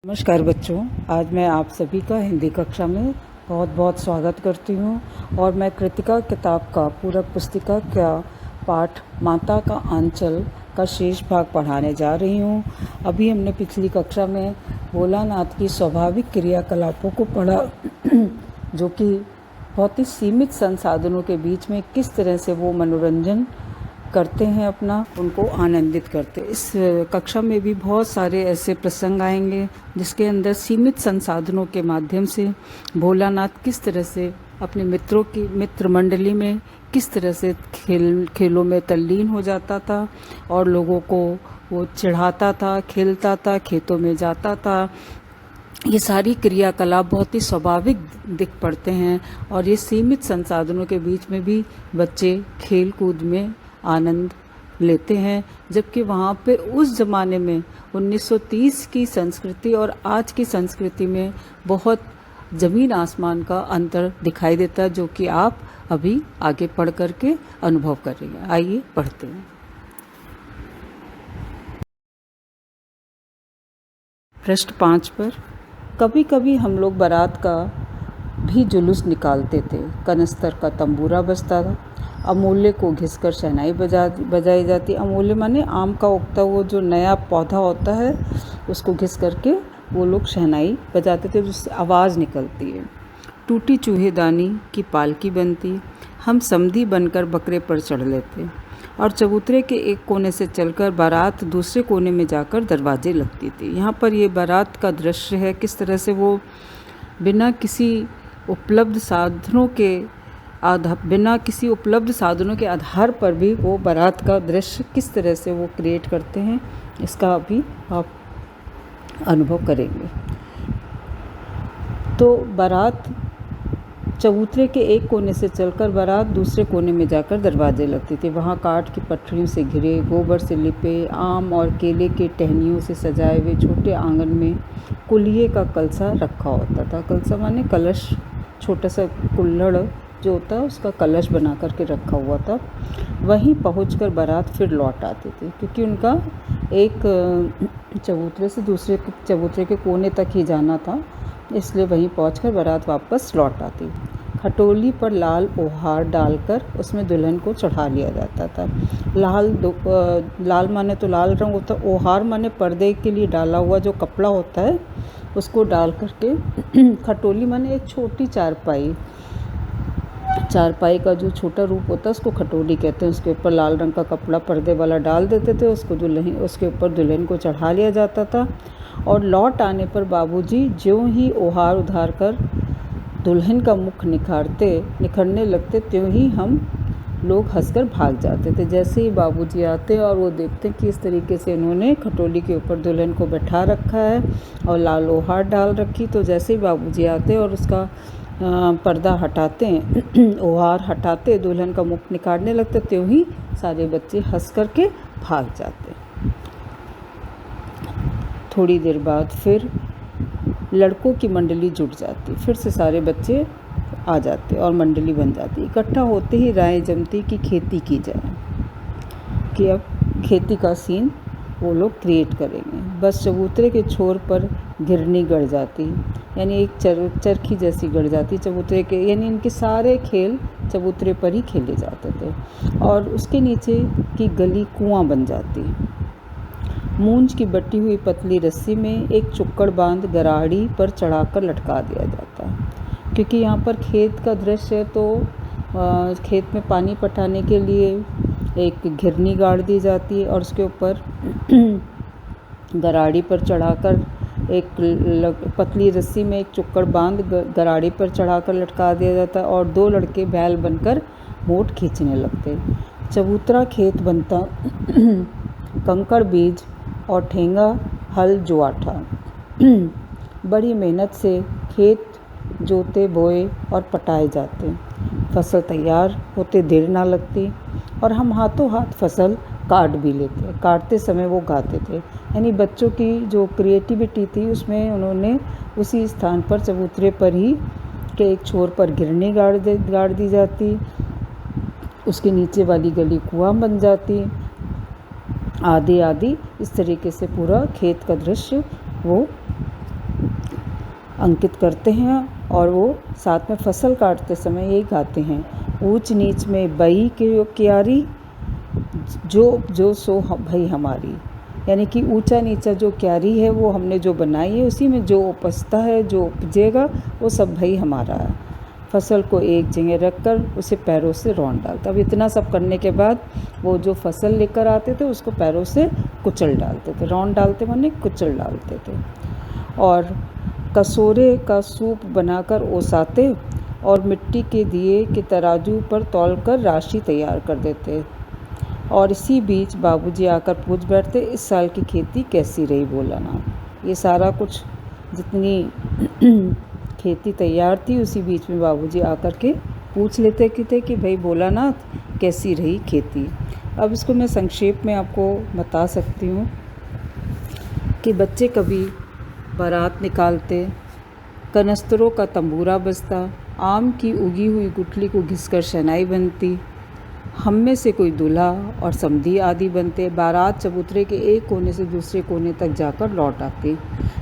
नमस्कार बच्चों, आज मैं आप सभी का हिंदी कक्षा में बहुत बहुत स्वागत करती हूँ और मैं कृतिका किताब का पूरक पुस्तिका का पाठ माता का आंचल का शेष भाग पढ़ाने जा रही हूँ। अभी हमने पिछली कक्षा में भोलानाथ की स्वाभाविक क्रियाकलापों को पढ़ा जो कि बहुत ही सीमित संसाधनों के बीच में किस तरह से वो मनोरंजन करते हैं, अपना उनको आनंदित करते हैं। इस कक्षा में भी बहुत सारे ऐसे प्रसंग आएंगे जिसके अंदर सीमित संसाधनों के माध्यम से भोलानाथ किस तरह से अपने मित्रों की मित्र मंडली में किस तरह से खेलों में तल्लीन हो जाता था और लोगों को वो चिढ़ाता था, खेलता था, खेतों में जाता था। ये सारी क्रियाकलाप बहुत ही स्वाभाविक दिख पड़ते हैं और ये सीमित संसाधनों के बीच में भी बच्चे खेल कूद में आनंद लेते हैं। जबकि वहाँ पे उस ज़माने में 1930 की संस्कृति और आज की संस्कृति में बहुत ज़मीन आसमान का अंतर दिखाई देता है, जो कि आप अभी आगे पढ़ करके अनुभव करेंगे। आइए पढ़ते हैं। पृष्ठ 5 पर कभी कभी हम लोग बारात का भी जुलूस निकालते थे। कनस्तर का तंबूरा बजता था, अमूल्य को घिसकर शहनाई बजाई जाती। अमूल्य माने आम का उगता हुआ जो नया पौधा होता है उसको घिस करके वो लोग शहनाई बजाते थे, जिससे आवाज़ निकलती है। टूटी चूहेदानी की पालकी बनती, हम समधी बनकर बकरे पर चढ़ लेते और चबूतरे के एक कोने से चलकर बारात दूसरे कोने में जाकर दरवाजे लगती थी। यहाँ पर ये बारात का दृश्य है, किस तरह से वो बिना किसी उपलब्ध साधनों के आधार पर भी वो बारात का दृश्य किस तरह से वो क्रिएट करते हैं, इसका अभी आप अनुभव करेंगे। तो बारात चबूतरे के एक कोने से चलकर बारात दूसरे कोने में जाकर दरवाजे लगती थी। वहाँ काठ की पटरियों से घिरे, गोबर से लिपे, आम और केले के टहनियों से सजाए हुए छोटे आंगन में कुल्हिए का कलसा रखा होता था। कलसा माने कलश, छोटा सा कुल्हड़ जो होता है उसका कलश बना करके रखा हुआ था। वहीं पहुंचकर बारात फिर लौट आती थी, क्योंकि उनका एक चबूतरे से दूसरे चबूतरे के कोने तक ही जाना था, इसलिए वहीं पहुंचकर बारात वापस लौट आती। खटोली पर लाल ओहार डालकर उसमें दुल्हन को चढ़ा लिया जाता था। लाल माने तो लाल रंग होता है, ओहार माने पर्दे के लिए डाला हुआ जो कपड़ा होता है उसको डाल करके खटोली माने एक छोटी चारपाई का जो छोटा रूप होता है उसको खटोली कहते हैं। उसके ऊपर लाल रंग का कपड़ा पर्दे वाला डाल देते थे, उसके ऊपर दुल्हन को चढ़ा लिया जाता था। और लौट आने पर बाबूजी ज्यों ही ओहार उधार कर दुल्हन का मुख निखरने लगते, त्यों ही हम लोग हंसकर भाग जाते थे। जैसे ही बाबूजी आते और वो देखते कि इस तरीके से इन्होंने खटोली के ऊपर दुल्हन को बैठा रखा है और लाल ओहार डाल रखी, तो जैसे ही बाबूजी आते और उसका पर्दा हटाते हैं, ओहार हटाते, दुल्हन का मुख निकालने लगते, त्यों ही सारे बच्चे हंस करके भाग जाते। थोड़ी देर बाद फिर लड़कों की मंडली जुट जाती, फिर से सारे बच्चे आ जाते और मंडली बन जाती। इकट्ठा होते ही राय जमती कि खेती की जाए, कि अब खेती का सीन वो लोग क्रिएट करेंगे। बस चबूतरे के छोर पर घिरनी गड़ जाती, यानी एक चरखी जैसी गड़ जाती चबूतरे के, यानी इनके सारे खेल चबूतरे पर ही खेले जाते थे। और उसके नीचे की गली कुआं बन जाती। मूंज की बटी हुई पतली रस्सी में एक चुक्कड़ बांध गराड़ी पर चढ़ाकर लटका दिया जाता है, क्योंकि यहाँ पर खेत का दृश्य है, तो खेत में पानी पटाने के लिए एक घिरनी गाड़ दी जाती है और उसके ऊपर गराड़ी पर चढ़ाकर एक पतली रस्सी में एक चुक्कड़ बांध गराड़ी पर चढ़ाकर लटका दिया जाता है और दो लड़के बैल बनकर मोट खींचने लगते। चबूतरा खेत बनता, कंकड़ बीज और ठेंगा हल जुआठा। बड़ी मेहनत से खेत जोते बोए और पटाए जाते, फसल तैयार होते देर ना लगती और हम हाथों हाथ फसल काट भी लेते। काटते समय वो गाते थे, यानी बच्चों की जो क्रिएटिविटी थी उसमें उन्होंने उसी स्थान पर चबूतरे पर ही के एक छोर पर घिरनी गाड़ दी जाती, उसके नीचे वाली गली कुआं बन जाती, आदि इस तरीके से पूरा खेत का दृश्य वो अंकित करते हैं और वो साथ में फसल काटते समय यही गाते हैं, ऊंच नीच में बई के क्यारी, जो सो भई हमारी। यानी कि ऊंचा नीचा जो क्यारी है वो हमने जो बनाई है, उसी में जो उपजता है, जो उपजेगा वो सब भई हमारा है। फसल को एक जगह रखकर उसे पैरों से रौंद डालता। अब इतना सब करने के बाद वो जो फसल लेकर आते थे उसको पैरों से कुचल डालते थे। रौंद डालते माने कुचल डालते थे। और कसोरे का सूप बनाकर ओसाते और मिट्टी के दिए के तराजू पर तौलकर राशि तैयार कर देते। और इसी बीच बाबूजी आकर पूछ बैठते, इस साल की खेती कैसी रही भोलानाथ। ये सारा कुछ जितनी खेती तैयार थी उसी बीच में बाबूजी आकर के पूछ लेते कि भाई भोलानाथ कैसी रही खेती। अब इसको मैं संक्षेप में आपको बता सकती हूँ कि बच्चे कभी बारात निकालते, कनस्तरों का तंबूरा बजता, आम की उगी हुई गुठली को घिसकर शहनाई बनती, हम में से कोई दूल्हा और समधी आदि बनते। बारात चबूतरे के एक कोने से दूसरे कोने तक जाकर लौट आती।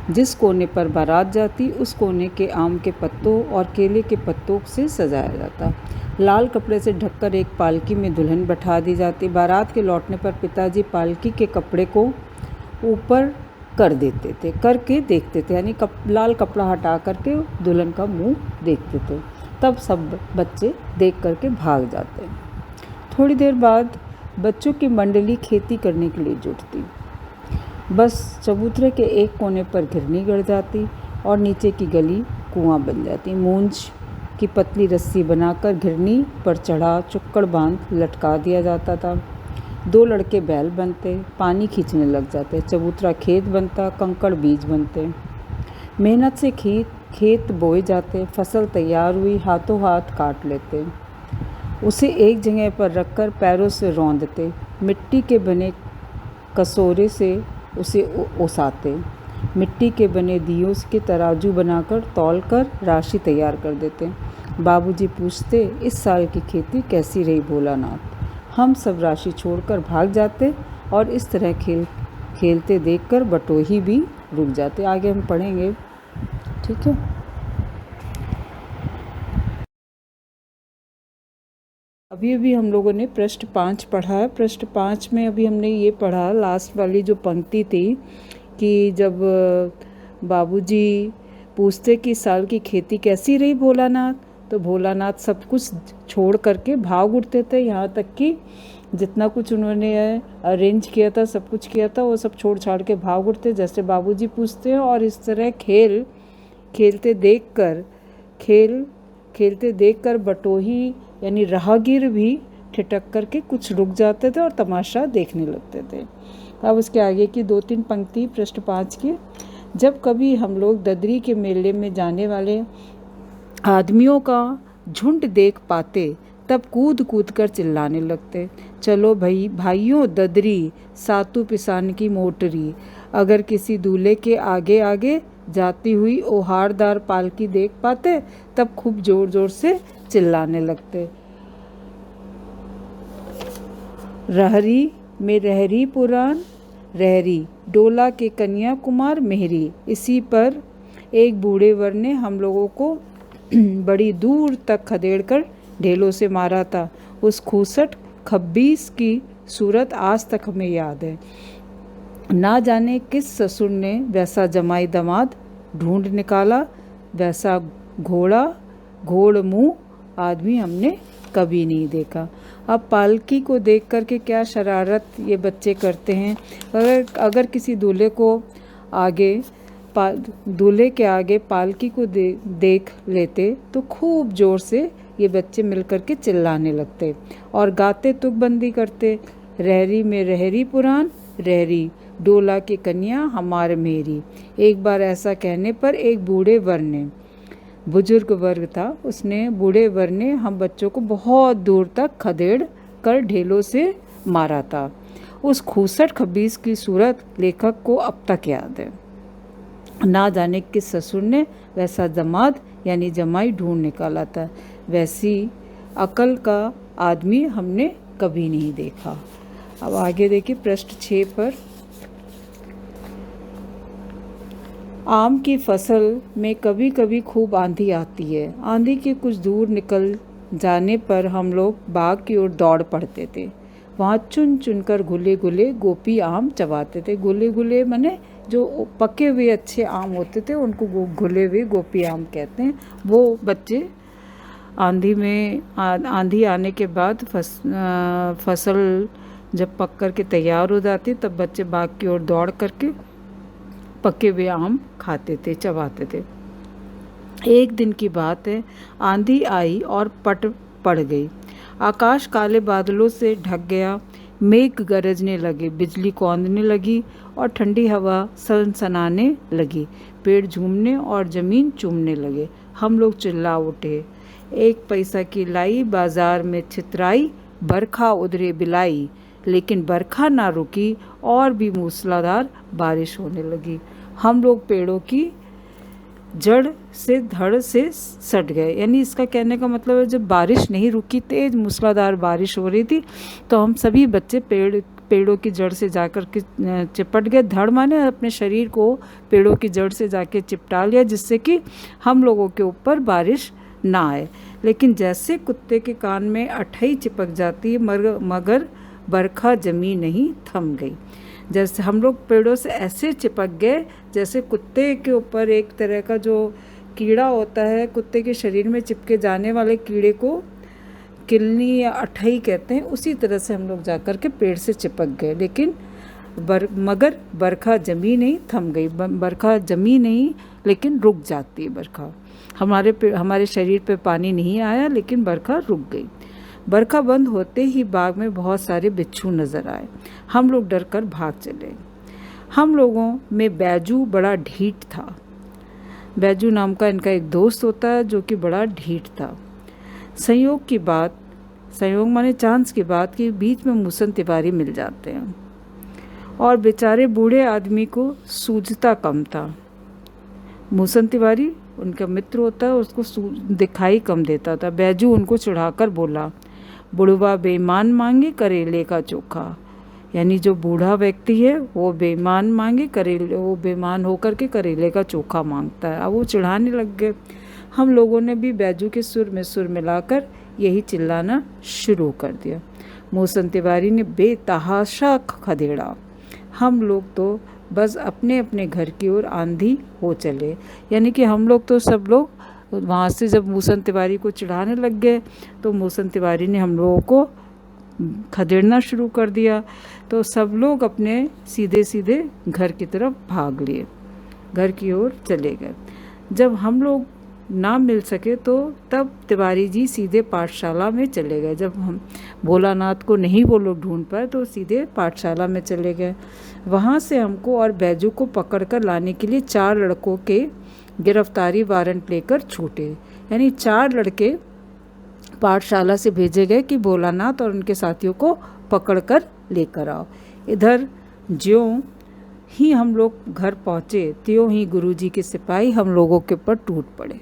जिस कोने पर बारात जाती उस कोने के आम के पत्तों और केले के पत्तों से सजाया जाता। लाल कपड़े से ढककर एक पालकी में दुल्हन बैठा दी जाती। बारात के लौटने पर पिताजी पालकी के कपड़े को ऊपर कर देते थे, करके देखते थे, यानी लाल कपड़ा हटा करके दुल्हन का मुंह देखते थे। तब सब बच्चे देख करके भाग जाते। थोड़ी देर बाद बच्चों की मंडली खेती करने के लिए जुटती। बस चबूतरे के एक कोने पर घिरनी गड़ जाती और नीचे की गली कुआं बन जाती। मूंज की पतली रस्सी बनाकर घिरनी पर चढ़ा चुक्कड़ बांध लटका दिया जाता था। 2 लड़के बैल बनते, पानी खींचने लग जाते। चबूतरा खेत बनता, कंकड़ बीज बनते। मेहनत से खेत बोए जाते। फसल तैयार हुई, हाथों हाथ काट लेते। उसे एक जगह पर रखकर पैरों से रौंदते। मिट्टी के बने कसोरे से उसे ओसाते। मिट्टी के बने दियों के तराजू बनाकर तौलकर राशि तैयार कर देते। बाबूजी पूछते, इस साल की खेती कैसी रही भोलानाथ। हम सब राशि छोड़कर भाग जाते और इस तरह खेलते देखकर बटोही भी रुक जाते। आगे हम पढ़ेंगे, ठीक है। अभी हम लोगों ने पृष्ठ 5 पढ़ा है। पृष्ठ 5 में अभी हमने ये पढ़ा, लास्ट वाली जो पंक्ति थी कि जब बाबूजी पूछते कि साल की खेती कैसी रही भोलानाथ, तो भोलानाथ सब कुछ छोड़ करके भाग उठते थे। यहाँ तक कि जितना कुछ उन्होंने अरेंज किया था, सब कुछ किया था, वो सब छोड़ छाड़ के भाग उठते जैसे बाबूजी पूछते हैं। और इस तरह खेलते देखकर बटोही यानी राहगीर भी ठिठक करके कुछ रुक जाते थे और तमाशा देखने लगते थे। अब उसके आगे की 2-3 पंक्ति पृष्ठ 5 की। जब कभी हम लोग ददरी के मेले में जाने वाले आदमियों का झुंड देख पाते तब कूद कूद कर चिल्लाने लगते, चलो भाइयों ददरी, सातू पिसान की मोटरी। अगर किसी दूल्हे के आगे आगे जाती हुई ओहारदार पालकी देख पाते तब खूब जोर जोर से चिल्लाने लगते, रहरी में रहरी पुराण रहरी, डोला के कन्या कुमार मेहरी। इसी पर एक बूढ़े वर ने हम लोगों को बड़ी दूर तक खदेड़कर ढेलों से मारा था। उस खूसट खब्बीस की सूरत आज तक हमें याद है। ना जाने किस ससुर ने वैसा जमाई दामाद ढूंढ निकाला, वैसा घोड़ मुँह आदमी हमने कभी नहीं देखा। अब पालकी को देख कर के क्या शरारत ये बच्चे करते हैं। अगर किसी दूल्हे के आगे पालकी को देख लेते तो खूब जोर से ये बच्चे मिलकर के चिल्लाने लगते और गाते तुकबंदी करते, रहरी में रहरी पुराण रहरी, डोला की कन्या हमार मेरी। एक बार ऐसा कहने पर एक बुजुर्ग वर्ग था, उसने बूढ़े वर ने हम बच्चों को बहुत दूर तक खदेड़ कर ढेलों से मारा था। उस खूसट खबीस की सूरत लेखक को अब तक याद है। ना जाने किस ससुर ने वैसा दामाद यानी जमाई ढूंढ निकाला था, वैसी अकल का आदमी हमने कभी नहीं देखा। अब आगे देखिए पृष्ठ 6 पर। आम की फसल में कभी कभी खूब आंधी आती है। आंधी के कुछ दूर निकल जाने पर हम लोग बाग की ओर दौड़ पड़ते थे। वहाँ चुन चुन कर घुले घुले गोपी आम चबाते थे। घुले घुले माने जो पके हुए अच्छे आम होते थे उनको घुले हुए गोपी आम कहते हैं। वो बच्चे आंधी में आंधी आने के बाद फसल जब पक कर के तैयार हो जाती तब बच्चे बाग की ओर दौड़ करके पके हुए आम खाते थे, चबाते थे। एक दिन की बात है, आंधी आई और पट पड़ गई। आकाश काले बादलों से ढक गया। मेघ गरजने लगे, बिजली कौंधने लगी और ठंडी हवा सनसनाने लगी। पेड़ झूमने और ज़मीन चूमने लगे। हम लोग चिल्ला उठे, एक पैसा की लाई बाजार में छितराई, बरखा उधरे बिलाई। लेकिन बरखा ना रुकी और भी मूसलाधार बारिश होने लगी। हम लोग पेड़ों की जड़ से धड़ से सट गए। यानी इसका कहने का मतलब है जब बारिश नहीं रुकी, तेज मूसलाधार बारिश हो रही थी, तो हम सभी बच्चे पेड़ों की जड़ से जाकर के चिपट गए। धड़ माने अपने शरीर को पेड़ों की जड़ से जाके चिपटा लिया, जिससे कि हम लोगों के ऊपर बारिश ना आए। लेकिन जैसे कुत्ते के कान में अठई चिपक जाती है, मगर बरखा जमी नहीं, थम गई। जैसे हम लोग पेड़ों से ऐसे चिपक गए जैसे कुत्ते के ऊपर एक तरह का जो कीड़ा होता है, कुत्ते के शरीर में चिपके जाने वाले कीड़े को किलनी या अठई कहते हैं, उसी तरह से हम लोग जाकर के पेड़ से चिपक गए। लेकिन मगर बरखा जमी नहीं, थम गई। बरखा जमी नहीं लेकिन रुक जाती है बरखा। हमारे शरीर पे पानी नहीं आया लेकिन बरखा रुक गई। बरखा बंद होते ही बाग में बहुत सारे बिच्छू नज़र आए। हम लोग डर कर भाग चले। हम लोगों में बैजू बड़ा ढीठ था। बैजू नाम का इनका एक दोस्त होता है जो कि बड़ा ढीठ था। संयोग माने चांस की बात कि बीच में मूसन तिवारी मिल जाते हैं और बेचारे बूढ़े आदमी को सूझता कम था। मूसन तिवारी उनका मित्र होता है, उसको दिखाई कम देता था। बैजू उनको चिढ़ाकर बोला, बुढ़वा बेईमान मांगे करेले का चोखा। यानी जो बूढ़ा व्यक्ति है वो बेईमान मांगे करेले, वो बेईमान होकर के करेले का चोखा मांगता है। अब वो चिढ़ाने लग गए। हम लोगों ने भी बैजू के सुर में सुर मिलाकर यही चिल्लाना शुरू कर दिया। मूसन तिवारी ने बेतहाशा खदेड़ा। हम लोग तो बस अपने अपने घर की ओर आंधी हो चले। यानी कि हम लोग तो सब लोग वहाँ से जब मूसन तिवारी को चिढ़ाने लग गए तो मूसन तिवारी ने हम लोगों को खदेड़ना शुरू कर दिया। तो सब लोग अपने सीधे सीधे घर की तरफ भाग लिए, घर की ओर चले गए। जब हम लोग ना मिल सके तो तब तिवारी जी सीधे पाठशाला में चले गए। जब हम भोलानाथ को नहीं वो लोग ढूंढ पाए तो सीधे पाठशाला में चले गए। वहाँ से हमको और बैजू को पकड़कर लाने के लिए 4 लड़कों के गिरफ्तारी वारंट लेकर छूटे। यानी 4 लड़के पाठशाला से भेजे गए कि भोलानाथ और उनके साथियों को पकड़कर लेकर आओ। इधर ज्यों ही हम लोग घर पहुँचे त्यों ही गुरुजी के सिपाही हम लोगों के ऊपर टूट पड़े।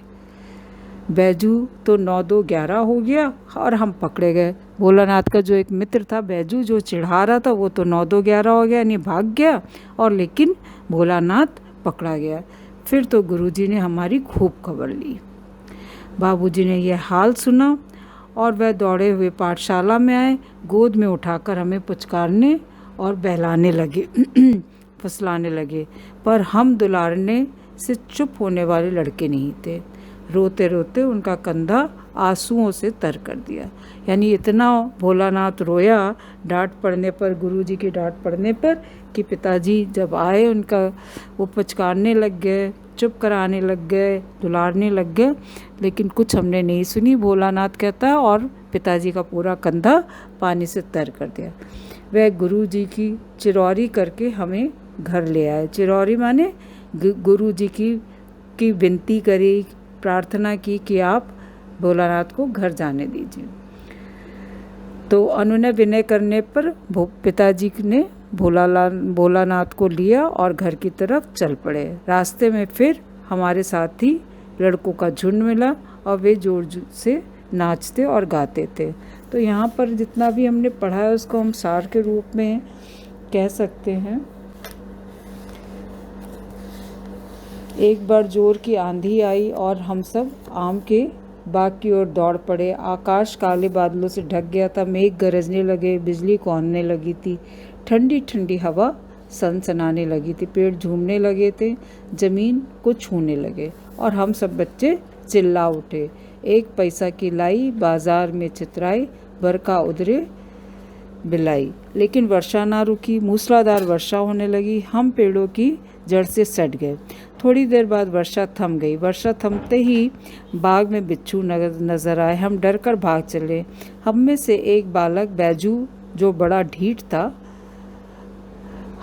बैजू तो 9-2-11 हो गया और हम पकड़े गए। भोलानाथ का जो एक मित्र था बैजू, जो चिढ़ा रहा था, वो तो 9-2-11 हो गया, यानी भाग गया, और लेकिन भोलानाथ पकड़ा गया। फिर तो गुरुजी ने हमारी खूब खबर ली। बाबूजी ने यह हाल सुना और वह दौड़े हुए पाठशाला में आए। गोद में उठाकर हमें पुचकारने और बहलाने लगे, फुसलाने लगे। पर हम दुलारने से चुप होने वाले लड़के नहीं थे। रोते रोते उनका कंधा आंसुओं से तर कर दिया। यानी इतना भोलानाथ रोया डांट पड़ने पर, गुरुजी की डांट पड़ने पर, कि पिताजी जब आए उनका वो पुचकारने लग गए, चुप कराने लग गए, दुलारने लग गए, लेकिन कुछ हमने नहीं सुनी। भोलानाथ कहता है और पिताजी का पूरा कंधा पानी से तर कर दिया। वह गुरुजी की चिरौरी करके हमें घर ले आए। चिरौरी माने गुरुजी की विनती करी, प्रार्थना की कि आप भोलानाथ को घर जाने दीजिए। तो अनुनय विनय करने पर पिताजी ने भोलानाथ को लिया और घर की तरफ चल पड़े। रास्ते में फिर हमारे साथी लड़कों का झुंड मिला और वे जोर से नाचते और गाते थे। तो यहाँ पर जितना भी हमने पढ़ा है उसको हम सार के रूप में कह सकते हैं एक बार जोर की आंधी आई और हम सब आम के बाग की ओर दौड़ पड़े। आकाश काले बादलों से ढक गया था, मेघ गरजने लगे, बिजली कौंधने लगी थी, ठंडी ठंडी हवा सनसनाने लगी थी, पेड़ झूमने लगे थे, जमीन को छूने लगे और हम सब बच्चे चिल्ला उठे, एक पैसा की लाई बाजार में चितराई, बरखा उधरे बिलाई। लेकिन वर्षा ना रुकी, मूसलाधार वर्षा होने लगी, हम पेड़ों की जड़ से सट गए। थोड़ी देर बाद वर्षा थम गई। वर्षा थमते ही बाग में बिच्छू नजर आए। हम डर कर भाग चले। हम में से एक बालक बैजू, जो बड़ा ढीठ था,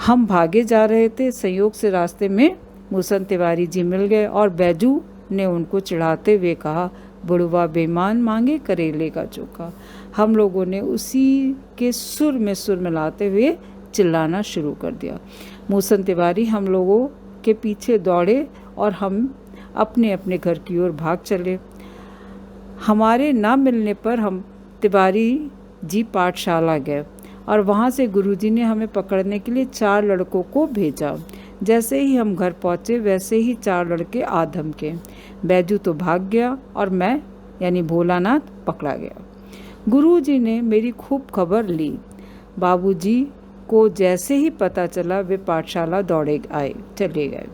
हम भागे जा रहे थे, संयोग से रास्ते में मूसन तिवारी जी मिल गए और बैजू ने उनको चिढ़ाते हुए कहा, बुढ़वा बेईमान मांगे करेले का चोखा। हम लोगों ने उसी के सुर में सुर मिलाते हुए चिल्लाना शुरू कर दिया। मूसन तिवारी हम लोगों के पीछे दौड़े और हम अपने अपने घर की ओर भाग चले। हमारे ना मिलने पर हम तिवारी जी पाठशाला गए और वहाँ से गुरुजी ने हमें पकड़ने के लिए 4 लड़कों को भेजा। जैसे ही हम घर पहुँचे वैसे ही 4 लड़के आ धमके। बैजू तो भाग गया और मैं यानी भोलानाथ पकड़ा गया। गुरुजी ने मेरी खूब खबर ली। बाबूजी को जैसे ही पता चला वे पाठशाला दौड़े चले गए।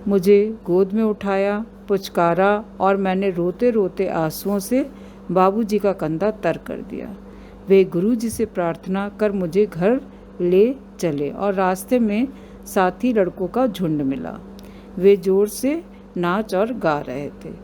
मुझे गोद में उठाया, पुचकारा और मैंने रोते रोते आंसुओं से बाबूजी का कंधा तर कर दिया। वे गुरुजी से प्रार्थना कर मुझे घर ले चले और रास्ते में साथी लड़कों का झुंड मिला। वे जोर से नाच और गा रहे थे।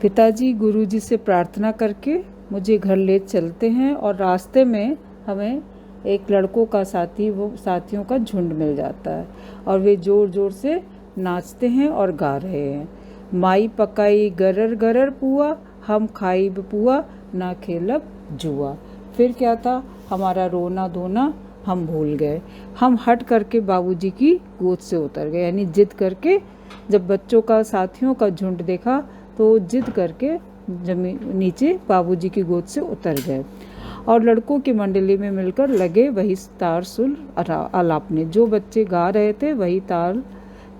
पिताजी गुरुजी से प्रार्थना करके मुझे घर ले चलते हैं और रास्ते में हमें एक लड़कों का साथियों का झुंड मिल जाता है और वे जोर जोर से नाचते हैं और गा रहे हैं। माई पकाई गरर गरर पुआ, हम खाई पुआ ना खेलब जुआ। फिर क्या था, हमारा रोना धोना हम भूल गए। हम हट करके बाबूजी की गोद से उतर गए, यानी जिद करके। जब बच्चों का साथियों का झुंड देखा तो जिद करके जमीन नीचे बाबूजी की गोद से उतर गए और लड़कों की मंडली में मिलकर लगे वही तार सुर अलापने। जो बच्चे गा रहे थे वही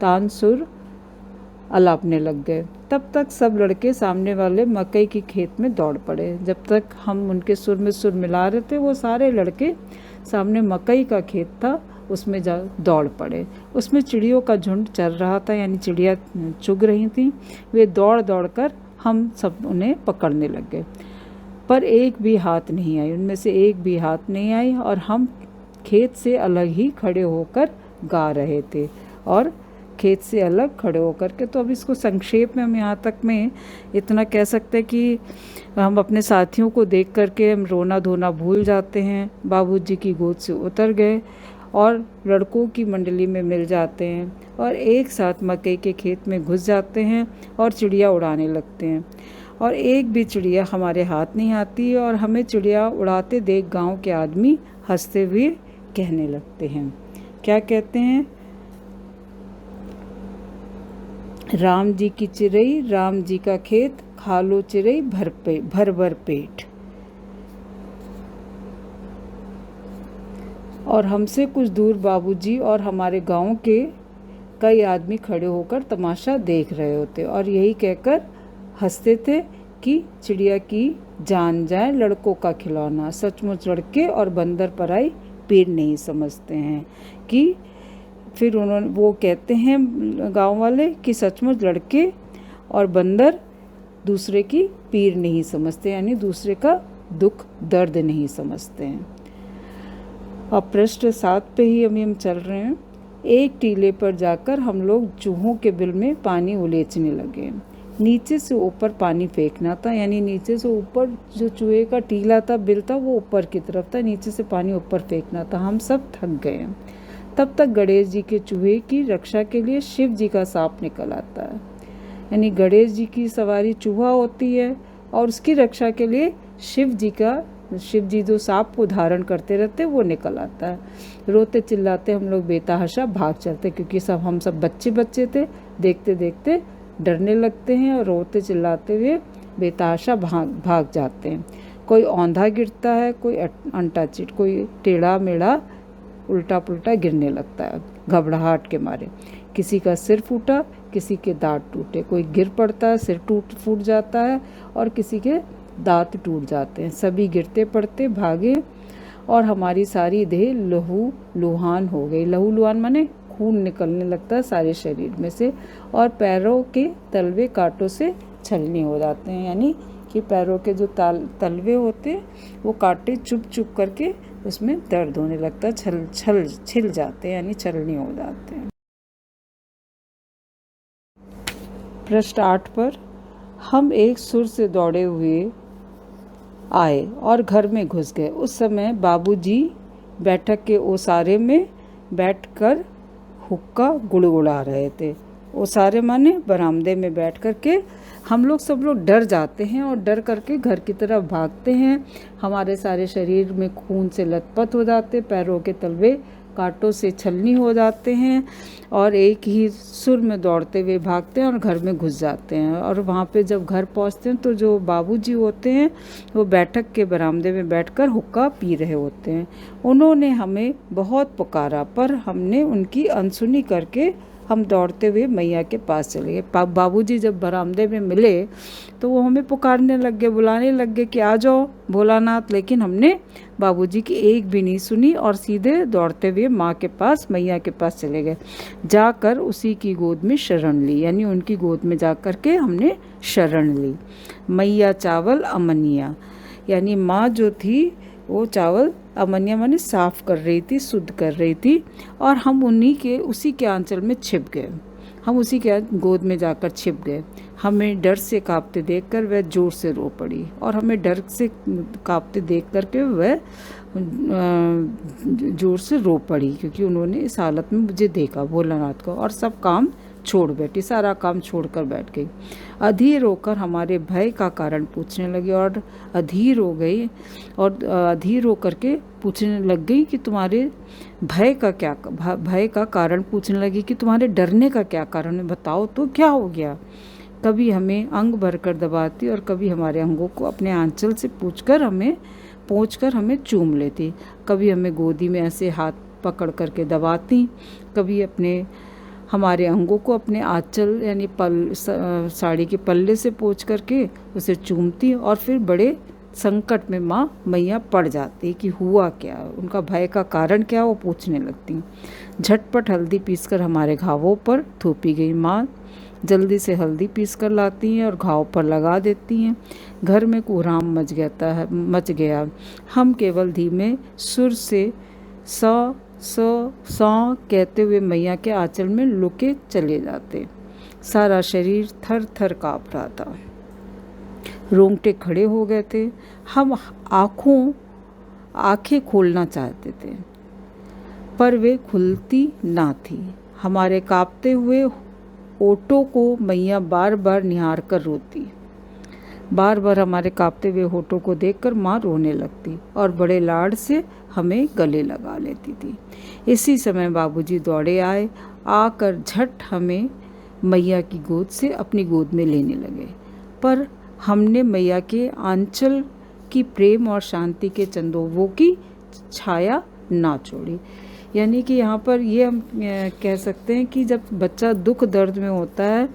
तान सुर अलापने लग गए। तब तक सब लड़के सामने वाले मकई की खेत में दौड़ पड़े। जब तक हम उनके सुर में सुर मिला रहे थे वो सारे लड़के सामने मकई का खेत था उसमें जा दौड़ पड़े। उसमें चिड़ियों का झुंड चल रहा था, यानी चिड़िया चुग रही थी। वे दौड़ दौड़ कर हम सब उन्हें पकड़ने लग गए, पर एक भी हाथ नहीं आई, उनमें से एक भी हाथ नहीं आई और हम खेत से अलग ही खड़े होकर गा रहे थे। और खेत से अलग खड़े होकर के, तो अब इसको संक्षेप में हम यहाँ तक में इतना कह सकते हैं कि हम अपने साथियों को देख करके हम रोना धोना भूल जाते हैं, बाबूजी की गोद से उतर गए और लड़कों की मंडली में मिल जाते हैं और एक साथ मकई के खेत में घुस जाते हैं और चिड़िया उड़ाने लगते हैं। और एक भी चिड़िया हमारे हाथ नहीं आती और हमें चिड़िया उड़ाते देख गांव के आदमी हंसते हुए कहने लगते हैं। क्या कहते हैं? राम जी की चिड़ई, राम जी का खेत, खा लो चिड़ई भर भर पेट। और हमसे कुछ दूर बाबूजी और हमारे गांव के कई आदमी खड़े होकर तमाशा देख रहे होते और यही कहकर हंसते थे कि चिड़िया की जान जाए लड़कों का खिलौना। सचमुच लड़के और बंदर पराई पीर नहीं समझते हैं। कि फिर वो कहते हैं गांव वाले कि सचमुच लड़के और बंदर दूसरे की पीर नहीं समझते, यानी दूसरे का दुख दर्द नहीं समझते हैं। अब पृष्ठ 7 पे ही हम चल रहे हैं। एक टीले पर जाकर हम लोग चूहों के बिल में पानी उलेचने लगे। नीचे से ऊपर पानी फेंकना था, यानी नीचे से ऊपर जो चूहे का टीला था, बिल था, वो ऊपर की तरफ था, नीचे से पानी ऊपर फेंकना था। हम सब थक गए। तब तक गणेश जी के चूहे की रक्षा के लिए शिव जी का सांप निकल आता है, यानी गणेश जी की सवारी चूहा होती है और उसकी रक्षा के लिए शिव जी जो सांप को धारण करते रहते वो निकल आता है। रोते चिल्लाते हम लोग बेतहाशा भाग चलते, क्योंकि हम सब बच्चे थे, देखते देखते डरने लगते हैं और रोते चिल्लाते हुए बेतहाशा भाग जाते हैं। कोई औंधा गिरता है, कोई अंटाचिट, कोई टेढ़ा मेढ़ा उल्टा पुल्टा गिरने लगता है घबराहट के मारे। किसी का सिर फूटा, किसी के दांत टूटे, कोई गिर पड़ता है, सिर फूट जाता है और किसी के दांत टूट जाते हैं। सभी गिरते पड़ते भागे और हमारी सारी देह लहू लुहान हो गई। लहू लुहान माने खून निकलने लगता है सारे शरीर में से, और पैरों के तलवे कांटों से छलनी हो जाते हैं, यानी कि पैरों के जो तलवे होते हैं वो कांटे चुभ चुभ करके उसमें दर्द होने लगता है, छिल जाते हैं, यानी छलनी हो जाते हैं। पृष्ठ 8 पर हम एक सुर से दौड़े हुए आए और घर में घुस गए। उस समय बाबूजी बैठक के ओसारे में बैठकर हुक्का गुड़गुड़ा रहे थे। ओसारे माने बरामदे में बैठ कर के हम लोग सब लोग डर जाते हैं और डर करके घर की तरफ भागते हैं। हमारे सारे शरीर में खून से लथपथ हो जाते, पैरों के तलवे कांटों से छलनी हो जाते हैं और एक ही सुर में दौड़ते हुए भागते हैं और घर में घुस जाते हैं। और वहाँ पे जब घर पहुँचते हैं तो जो बाबूजी होते हैं वो बैठक के बरामदे में बैठकर हुक्का पी रहे होते हैं। उन्होंने हमें बहुत पुकारा पर हमने उनकी अनसुनी करके हम दौड़ते हुए मैया के पास चले गए। बाबूजी जब बरामदे में मिले तो वो हमें पुकारने लग गए, बुलाने लग गए कि आ जाओ भोलानाथ, लेकिन हमने बाबूजी की एक भी नहीं सुनी और सीधे दौड़ते हुए माँ के पास, मैया के पास चले गए। जाकर उसी की गोद में शरण ली, यानी उनकी गोद में जा कर के हमने शरण ली। मैया चावल अमनिया, यानी माँ जो थी वो चावल अमनिया माने साफ कर रही थी, शुद्ध कर रही थी, और हम उसी के आंचल में छिप गए। हम उसी के गोद में जाकर छिप गए। हमें डर से कांपते देखकर वह जोर से रो पड़ी और हमें डर से कांपते देख करके वह जोर से रो पड़ी, क्योंकि उन्होंने इस हालत में मुझे देखा, भोलानाथ को, और सब काम छोड़ बैठी, सारा काम छोड़कर बैठ गई। अधीर होकर हमारे भय का कारण पूछने लगी और अधीर हो गई और अधीर होकर के पूछने लग गई कि तुम्हारे भय का कारण पूछने लगी कि तुम्हारे डरने का क्या कारण है, बताओ तो क्या हो गया। कभी हमें अंग भरकर दबाती और कभी हमारे अंगों को अपने आंचल से पोंछकर हमें चूम लेती। कभी हमें गोदी में ऐसे हाथ पकड़ करके दबाती, कभी हमारे अंगों को अपने आंचल यानी साड़ी के पल्ले से पोंछ करके उसे चूमती और फिर बड़े संकट में माँ मैया पड़ जाती कि हुआ क्या, उनका भय का कारण क्या, वो पूछने लगती। झटपट हल्दी पीसकर हमारे घावों पर थोपी गई। माँ जल्दी से हल्दी पीसकर लाती हैं और घाव पर लगा देती हैं। घर में कोहराम मच गया। हम केवल धीमे सुर से सा कहते हुए मैया के आंचल में लुके चले जाते। सारा शरीर थर थर काँप रहा था, रोंगटे खड़े हो गए थे। हम आंखें खोलना चाहते थे पर वे खुलती ना थी। हमारे कांपते हुए होठों को मैया बार बार निहार कर रोती। बार बार हमारे कांपते हुए होठों को देखकर माँ रोने लगती और बड़े लाड से हमें गले लगा लेती थी। इसी समय बाबूजी दौड़े आए, आकर झट हमें मैया की गोद से अपनी गोद में लेने लगे। पर हमने मैया के आंचल की प्रेम और शांति के चंदोवों की छाया ना छोड़ी। यानी कि यहाँ पर ये हम कह सकते हैं कि जब बच्चा दुख दर्द में होता है,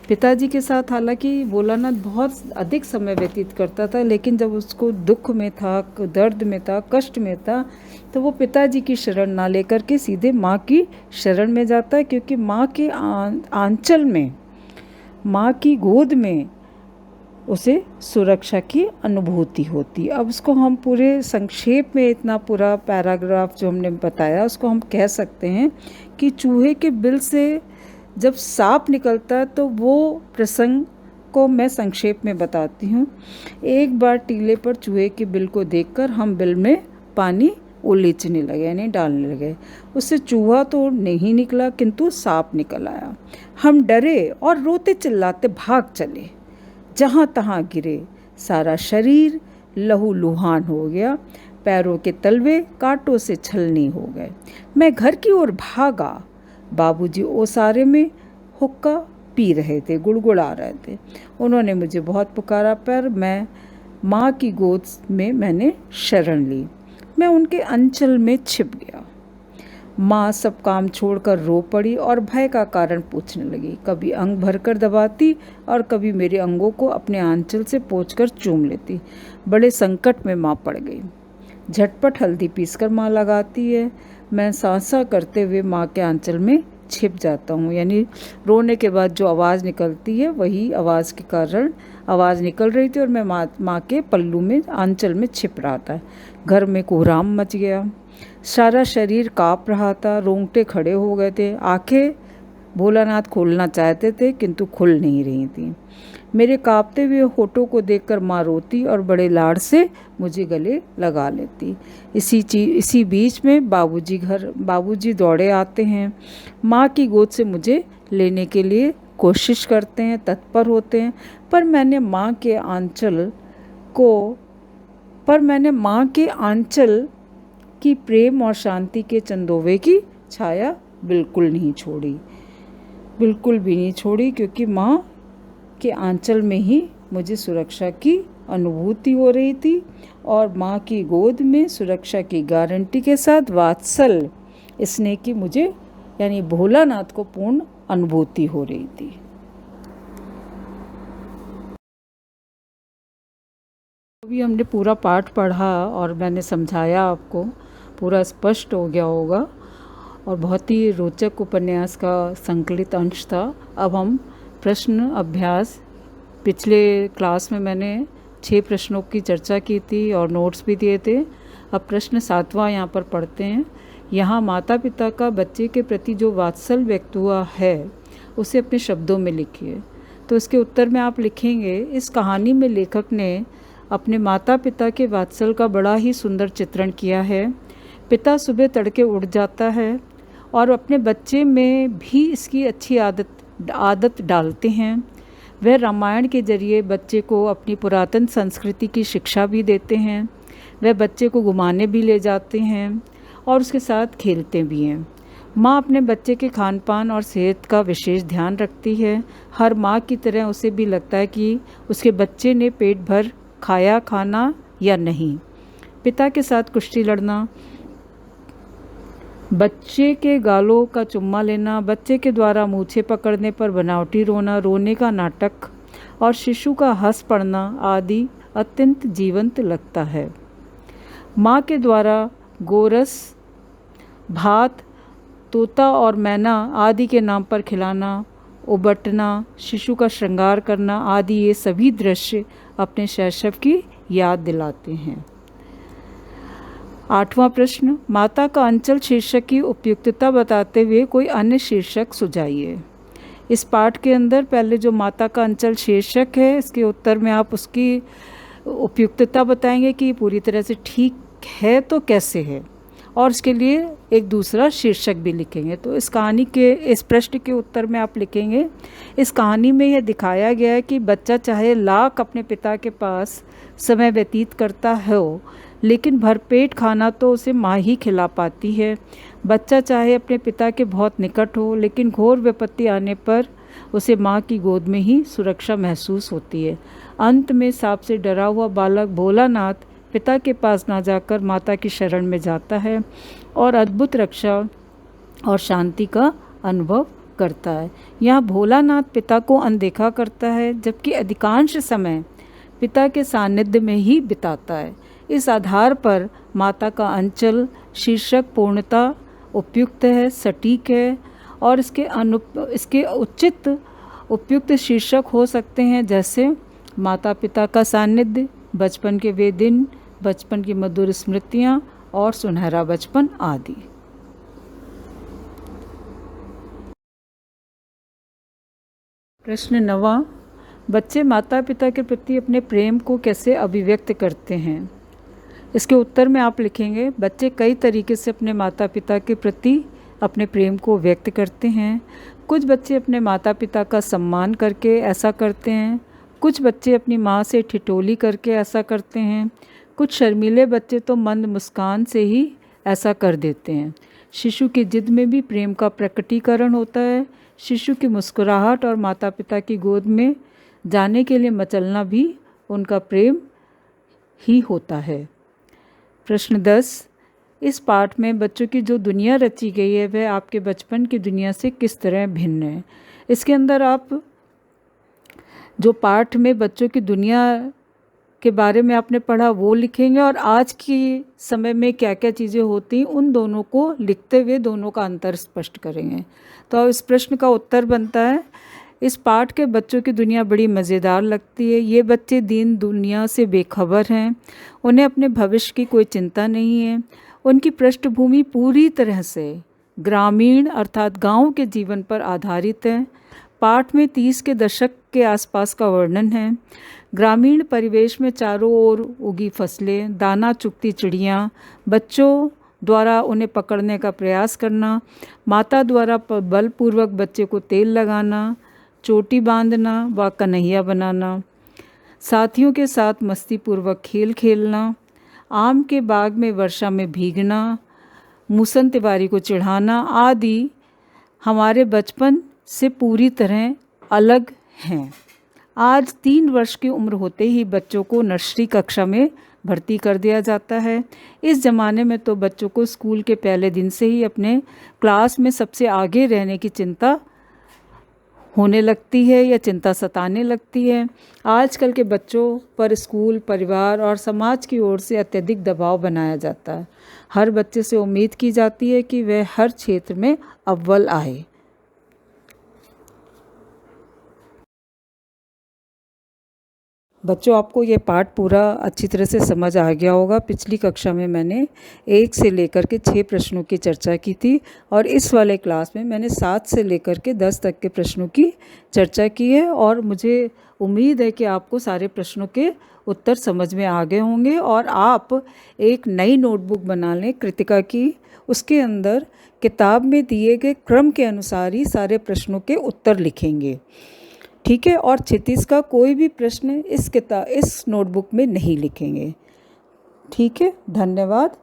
पिताजी के साथ हालांकि भोलानाथ बहुत अधिक समय व्यतीत करता था, लेकिन जब उसको दुख में था, दर्द में था, कष्ट में था, तो वो पिताजी की शरण ना लेकर के सीधे माँ की शरण में जाता है, क्योंकि माँ के आंचल में, माँ की गोद में उसे सुरक्षा की अनुभूति होती। अब उसको हम पूरे संक्षेप में इतना पूरा पैराग्राफ जो हमने बताया उसको हम कह सकते हैं कि चूहे के बिल से जब सांप निकलता है तो वो प्रसंग को मैं संक्षेप में बताती हूँ। एक बार टीले पर चूहे के बिल को देखकर हम बिल में पानी उलीचने लगे, यानी डालने लगे। उससे चूहा तो नहीं निकला किंतु सांप निकल आया। हम डरे और रोते चिल्लाते भाग चले, जहाँ तहाँ गिरे। सारा शरीर लहू लुहान हो गया, पैरों के तलवे कांटों से छलनी हो गए। मैं घर की ओर भागा। बाबूजी ओसारे में हुक्का पी रहे थे, गुड़गुड़ा रहे थे। उन्होंने मुझे बहुत पुकारा पर मैं माँ की गोद में मैंने शरण ली, मैं उनके अंचल में छिप गया। माँ सब काम छोड़कर रो पड़ी और भय का कारण पूछने लगी। कभी अंग भरकर दबाती और कभी मेरे अंगों को अपने आंचल से पोंछकर चूम लेती। बड़े संकट में माँ पड़ गई। झटपट हल्दी पीसकर माँ लगाती है। मैं सांसा करते हुए माँ के आंचल में छिप जाता हूँ, यानी रोने के बाद जो आवाज़ निकलती है वही आवाज़ के कारण आवाज़ निकल रही थी और मैं माँ के पल्लू में आंचल में छिप रहा था। घर में कोहराम मच गया, सारा शरीर काँप रहा था, रोंगटे खड़े हो गए थे। आंखें भोलानाथ खोलना चाहते थे किंतु खुल नहीं रही थी। मेरे कांपते हुए होठों को देखकर माँ रोती और बड़े लाड़ से मुझे गले लगा लेती। इसी बीच में बाबूजी दौड़े आते हैं। माँ की गोद से मुझे लेने के लिए कोशिश करते हैं, तत्पर होते हैं, पर मैंने माँ के आंचल की प्रेम और शांति के चंदोवे की छाया बिल्कुल भी नहीं छोड़ी, क्योंकि माँ के आंचल में ही मुझे सुरक्षा की अनुभूति हो रही थी और माँ की गोद में सुरक्षा की गारंटी के साथ वात्सल्य स्नेह की मुझे यानी भोलानाथ को पूर्ण अनुभूति हो रही थी। अभी हमने पूरा पाठ पढ़ा और मैंने समझाया, आपको पूरा स्पष्ट हो गया होगा और बहुत ही रोचक उपन्यास का संकलित अंश था। अब हम प्रश्न अभ्यास, पिछले क्लास में मैंने 6 प्रश्नों की चर्चा की थी और नोट्स भी दिए थे। अब प्रश्न 7वां यहाँ पर पढ़ते हैं। यहाँ माता पिता का बच्चे के प्रति जो वात्सल्य व्यक्त हुआ है उसे अपने शब्दों में लिखिए। तो इसके उत्तर में आप लिखेंगे, इस कहानी में लेखक ने अपने माता पिता के वात्सल्य का बड़ा ही सुंदर चित्रण किया है। पिता सुबह तड़के उठ जाता है और अपने बच्चे में भी इसकी अच्छी आदत डालते हैं। वह रामायण के जरिए बच्चे को अपनी पुरातन संस्कृति की शिक्षा भी देते हैं। वह बच्चे को घुमाने भी ले जाते हैं और उसके साथ खेलते भी हैं। माँ अपने बच्चे के खान पान और सेहत का विशेष ध्यान रखती है। हर माँ की तरह उसे भी लगता है कि उसके बच्चे ने पेट भर खाना या नहीं। पिता के साथ कुश्ती लड़ना, बच्चे के गालों का चुम्मा लेना, बच्चे के द्वारा मूछें पकड़ने पर बनावटी रोना, रोने का नाटक और शिशु का हंस पड़ना आदि अत्यंत जीवंत लगता है। माँ के द्वारा गोरस, भात, तोता और मैना आदि के नाम पर खिलाना, उबटना, शिशु का श्रृंगार करना आदि ये सभी दृश्य अपने शैशव की याद दिलाते हैं। 8वां प्रश्न, माता का अंचल शीर्षक की उपयुक्तता बताते हुए कोई अन्य शीर्षक सुझाइए। इस पाठ के अंदर पहले जो माता का अंचल शीर्षक है, इसके उत्तर में आप उसकी उपयुक्तता बताएंगे कि पूरी तरह से ठीक है तो कैसे है, और इसके लिए एक दूसरा शीर्षक भी लिखेंगे। तो इस कहानी के इस प्रश्न के उत्तर में आप लिखेंगे, इस कहानी में यह दिखाया गया है कि बच्चा चाहे लाख अपने पिता के पास समय व्यतीत करता हो, लेकिन भरपेट खाना तो उसे माँ ही खिला पाती है। बच्चा चाहे अपने पिता के बहुत निकट हो, लेकिन घोर विपत्ति आने पर उसे माँ की गोद में ही सुरक्षा महसूस होती है। अंत में सांप से डरा हुआ बालक भोलानाथ पिता के पास ना जाकर माता की शरण में जाता है और अद्भुत रक्षा और शांति का अनुभव करता है। यहाँ भोलानाथ पिता को अनदेखा करता है, जबकि अधिकांश समय पिता के सानिध्य में ही बिताता है। इस आधार पर माता का अंचल शीर्षक पूर्णतः उपयुक्त है, सटीक है और इसके उपयुक्त शीर्षक हो सकते हैं, जैसे माता पिता का सानिध्य, बचपन के वे दिन, बचपन की मधुर स्मृतियाँ और सुनहरा बचपन आदि। प्रश्न 9, बच्चे माता पिता के प्रति अपने प्रेम को कैसे अभिव्यक्त करते हैं। इसके उत्तर में आप लिखेंगे, बच्चे कई तरीके से अपने माता पिता के प्रति अपने प्रेम को व्यक्त करते हैं। कुछ बच्चे अपने माता पिता का सम्मान करके ऐसा करते हैं, कुछ बच्चे अपनी माँ से ठिठोली करके ऐसा करते हैं, कुछ शर्मीले बच्चे तो मंद मुस्कान से ही ऐसा कर देते हैं। शिशु की जिद में भी प्रेम का प्रकटीकरण होता है। शिशु की मुस्कुराहट और माता पिता की गोद में जाने के लिए मचलना भी उनका प्रेम ही होता है। प्रश्न 10, इस पाठ में बच्चों की जो दुनिया रची गई है वह आपके बचपन की दुनिया से किस तरह भिन्न है। इसके अंदर आप जो पाठ में बच्चों की दुनिया के बारे में आपने पढ़ा वो लिखेंगे और आज की समय में क्या क्या चीज़ें होती उन दोनों को लिखते हुए दोनों का अंतर स्पष्ट करेंगे। तो इस प्रश्न का उत्तर बनता है, इस पाठ के बच्चों की दुनिया बड़ी मज़ेदार लगती है। ये बच्चे दीन दुनिया से बेखबर हैं, उन्हें अपने भविष्य की कोई चिंता नहीं है। उनकी पृष्ठभूमि पूरी तरह से ग्रामीण अर्थात गांव के जीवन पर आधारित है। पाठ में 30 के दशक के आसपास का वर्णन है। ग्रामीण परिवेश में चारों ओर उगी फसलें, दाना चुगती चिड़ियाँ, बच्चों द्वारा उन्हें पकड़ने का प्रयास करना, माता द्वारा बलपूर्वक बच्चे को तेल लगाना, चोटी बांधना व कन्हैया बनाना, साथियों के साथ मस्तीपूर्वक खेल खेलना, आम के बाग में वर्षा में भीगना, मूसन तिवारी को चिढ़ाना आदि हमारे बचपन से पूरी तरह अलग हैं। आज 3 वर्ष की उम्र होते ही बच्चों को नर्सरी कक्षा में भर्ती कर दिया जाता है। इस ज़माने में तो बच्चों को स्कूल के पहले दिन से ही अपने क्लास में सबसे आगे रहने की चिंता होने लगती है या चिंता सताने लगती है। आजकल के बच्चों पर स्कूल, परिवार और समाज की ओर से अत्यधिक दबाव बनाया जाता है। हर बच्चे से उम्मीद की जाती है कि वह हर क्षेत्र में अव्वल आए। बच्चों, आपको ये पाठ पूरा अच्छी तरह से समझ आ गया होगा। पिछली कक्षा में मैंने 1 से लेकर के 6 प्रश्नों की चर्चा की थी और इस वाले क्लास में मैंने 7 से लेकर के 10 तक के प्रश्नों की चर्चा की है और मुझे उम्मीद है कि आपको सारे प्रश्नों के उत्तर समझ में आ गए होंगे और आप एक नई नोटबुक बना लें कृतिका की। उसके अंदर किताब में दिए गए क्रम के अनुसार ही सारे प्रश्नों के उत्तर लिखेंगे, ठीक है। और क्षितिज का कोई भी प्रश्न इस नोटबुक में नहीं लिखेंगे, ठीक है। धन्यवाद।